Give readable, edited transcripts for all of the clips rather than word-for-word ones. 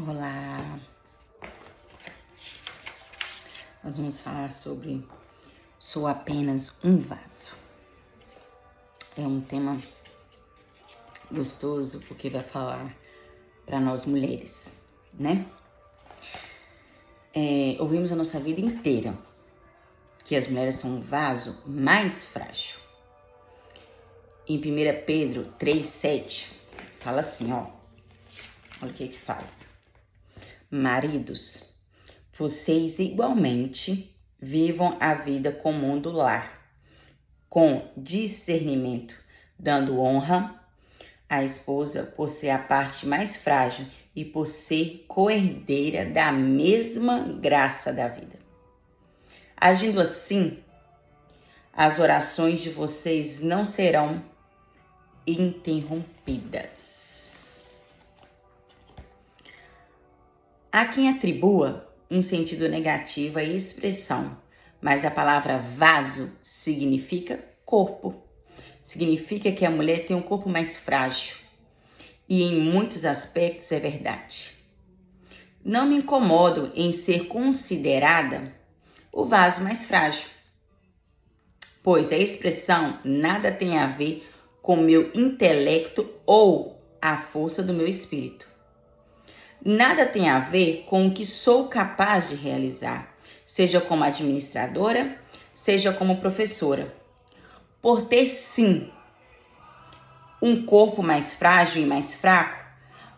Olá, nós vamos falar sobre sou apenas um vaso. É um tema gostoso porque vai falar para nós mulheres, né? Ouvimos a nossa vida inteira que as mulheres são um vaso mais frágil. Em 1 Pedro 3,7 fala assim, olha o que fala. Maridos, vocês igualmente vivam a vida comum do lar, com discernimento, dando honra à esposa por ser a parte mais frágil e por ser coerdeira da mesma graça da vida. Agindo assim, as orações de vocês não serão interrompidas. Há quem atribua um sentido negativo à expressão, mas a palavra vaso significa corpo. Significa que a mulher tem um corpo mais frágil. E em muitos aspectos é verdade. Não me incomodo em ser considerada o vaso mais frágil, pois a expressão nada tem a ver com meu intelecto ou a força do meu espírito. Nada tem a ver com o que sou capaz de realizar, seja como administradora, seja como professora. Por ter, sim, um corpo mais frágil e mais fraco,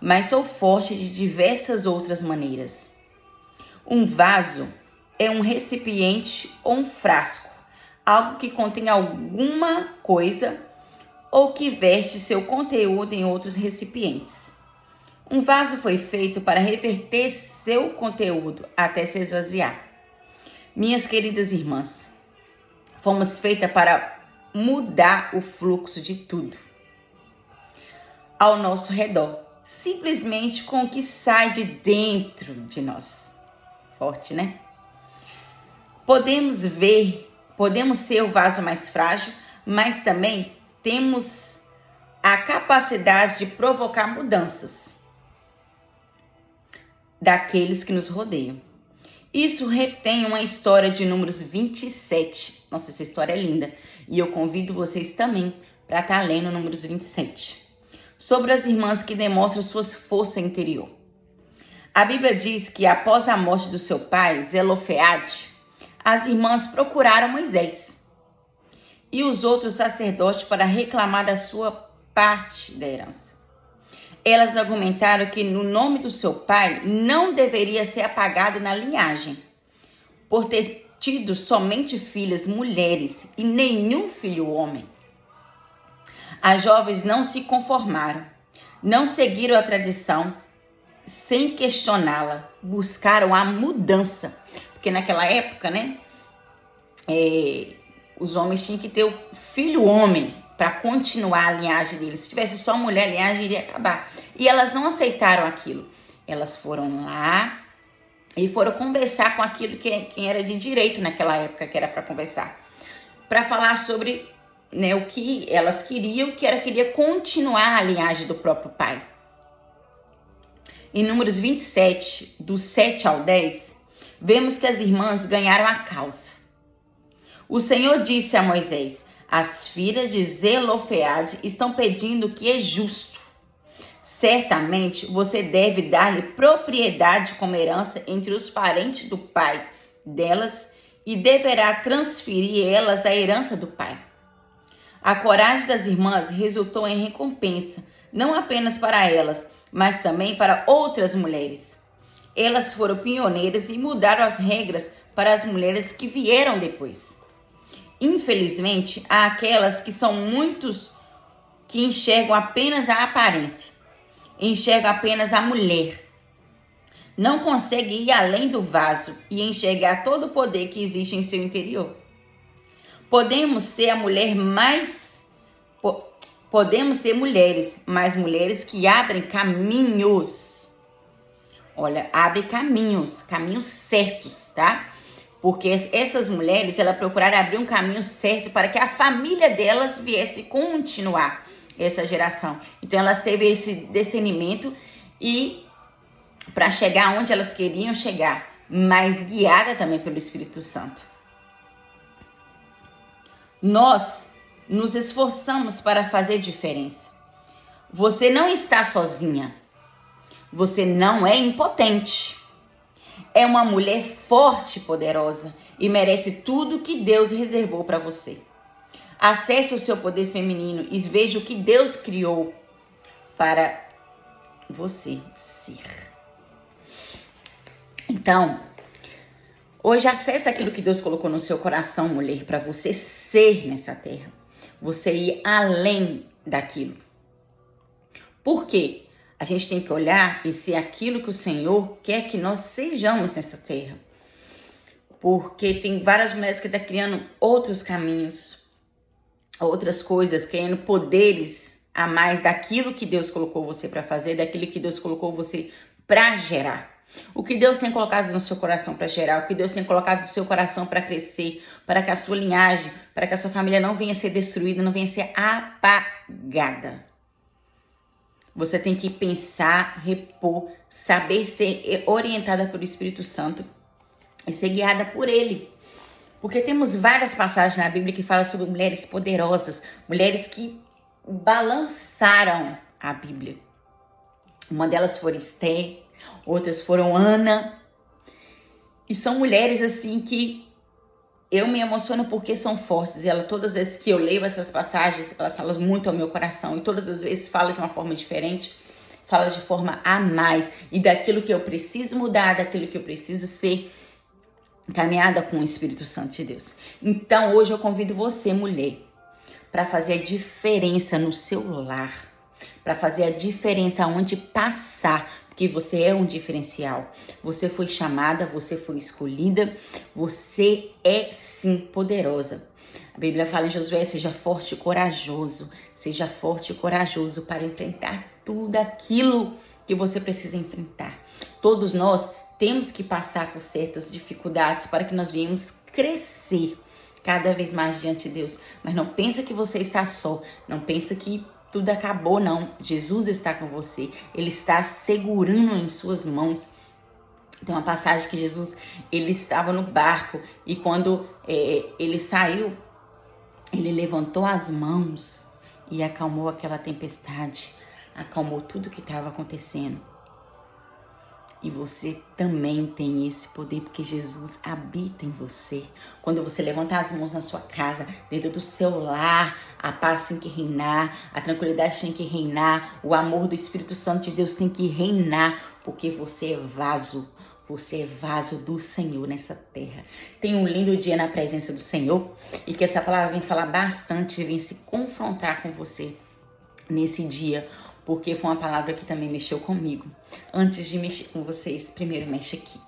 mas sou forte de diversas outras maneiras. Um vaso é um recipiente ou um frasco, algo que contém alguma coisa ou que veste seu conteúdo em outros recipientes. Um vaso foi feito para reverter seu conteúdo até se esvaziar. Minhas queridas irmãs, fomos feitas para mudar o fluxo de tudo ao nosso redor, simplesmente com o que sai de dentro de nós. Forte, né? Podemos ser o vaso mais frágil, mas também temos a capacidade de provocar mudanças daqueles que nos rodeiam. Isso retém uma história de Números 27. Nossa, essa história é linda. E eu convido vocês também para estar lendo Números 27. Sobre as irmãs que demonstram suas forças interior. A Bíblia diz que após a morte do seu pai, Zelofeade, as irmãs procuraram Moisés e os outros sacerdotes para reclamar da sua parte da herança. Elas argumentaram que o nome do seu pai não deveria ser apagado na linhagem, por ter tido somente filhas mulheres e nenhum filho homem. As jovens não se conformaram, não seguiram a tradição sem questioná-la, buscaram a mudança. Porque naquela época, né, os homens tinham que ter o filho homem para continuar a linhagem deles. Se tivesse só mulher, a linhagem iria acabar. E elas não aceitaram aquilo. Elas foram lá e foram conversar com aquilo quem era de direito naquela época, que era para conversar. Para falar sobre, né, o que elas queriam, queria continuar a linhagem do próprio pai. Em Números 27, do 7 ao 10, vemos que as irmãs ganharam a causa. O Senhor disse a Moisés: as filhas de Zelofeade estão pedindo o que é justo. Certamente você deve dar-lhe propriedade como herança entre os parentes do pai delas e deverá transferir elas a herança do pai. A coragem das irmãs resultou em recompensa, não apenas para elas, mas também para outras mulheres. Elas foram pioneiras e mudaram as regras para as mulheres que vieram depois. Infelizmente, há aquelas que são muitos que enxergam apenas a aparência, enxergam apenas a mulher. Não conseguem ir além do vaso e enxergar todo o poder que existe em seu interior. Podemos ser mulheres, mas mulheres que abrem caminhos. Olha, abrem caminhos certos, tá? Porque essas mulheres, elas procuraram abrir um caminho certo para que a família delas viesse continuar essa geração. Então, elas teve esse discernimento e para chegar onde elas queriam chegar, mas guiada também pelo Espírito Santo. Nós nos esforçamos para fazer diferença. Você não está sozinha. Você não é impotente. É uma mulher forte e poderosa e merece tudo que Deus reservou para você. Acesse o seu poder feminino e veja o que Deus criou para você ser. Então, hoje acesse aquilo que Deus colocou no seu coração, mulher, para você ser nessa terra. Você ir além daquilo. Por quê? A gente tem que olhar e ser aquilo que o Senhor quer que nós sejamos nessa terra. Porque tem várias mulheres que estão criando outros caminhos, outras coisas, querendo poderes a mais daquilo que Deus colocou você para fazer, daquilo que Deus colocou você para gerar. O que Deus tem colocado no seu coração para gerar, o que Deus tem colocado no seu coração para crescer, para que a sua linhagem, para que a sua família não venha ser destruída, não venha ser apagada. Você tem que pensar, repor, saber ser orientada pelo Espírito Santo e ser guiada por Ele. Porque temos várias passagens na Bíblia que falam sobre mulheres poderosas, mulheres que balançaram a Bíblia. Uma delas foi Esther, outras foram Ana. E são mulheres assim que eu me emociono porque são fortes. E todas as vezes que eu leio essas passagens, elas falam muito ao meu coração. E todas as vezes fala de uma forma diferente. Fala de forma a mais. E daquilo que eu preciso mudar, daquilo que eu preciso ser caminhada com o Espírito Santo de Deus. Então hoje eu convido você, mulher, para fazer a diferença no seu lar. Para fazer a diferença onde passar. Porque você é um diferencial. Você foi chamada, você foi escolhida. Você é sim poderosa. A Bíblia fala em Josué, seja forte e corajoso. Seja forte e corajoso para enfrentar tudo aquilo que você precisa enfrentar. Todos nós temos que passar por certas dificuldades para que nós venhamos crescer cada vez mais diante de Deus. Mas não pensa que você está só. Não pensa que tudo acabou, não. Jesus está com você. Ele está segurando em suas mãos. Tem uma passagem que Jesus, ele estava no barco e quando ele saiu, ele levantou as mãos e acalmou aquela tempestade. Acalmou tudo que estava acontecendo. E você também tem esse poder, porque Jesus habita em você. Quando você levantar as mãos na sua casa, dentro do seu lar, a paz tem que reinar, a tranquilidade tem que reinar, o amor do Espírito Santo de Deus tem que reinar, porque você é vaso. Você é vaso do Senhor nessa terra. Tenha um lindo dia na presença do Senhor e que essa palavra venha falar bastante, venha se confrontar com você nesse dia, porque foi uma palavra que também mexeu comigo. Antes de mexer com vocês, primeiro mexe aqui.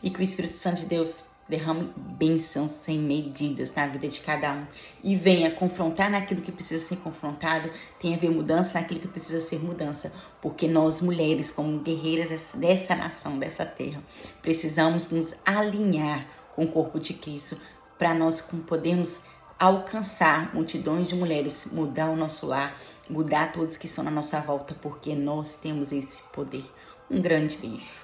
E que o Espírito Santo de Deus derrame bênçãos sem medidas na vida de cada um. E venha confrontar naquilo que precisa ser confrontado, tenha a ver mudança naquilo que precisa ser mudança. Porque nós, mulheres, como guerreiras dessa nação, dessa terra, precisamos nos alinhar com o corpo de Cristo para nós podermos alcançar multidões de mulheres, mudar o nosso lar, mudar todos que estão na nossa volta, porque nós temos esse poder. Um grande beijo.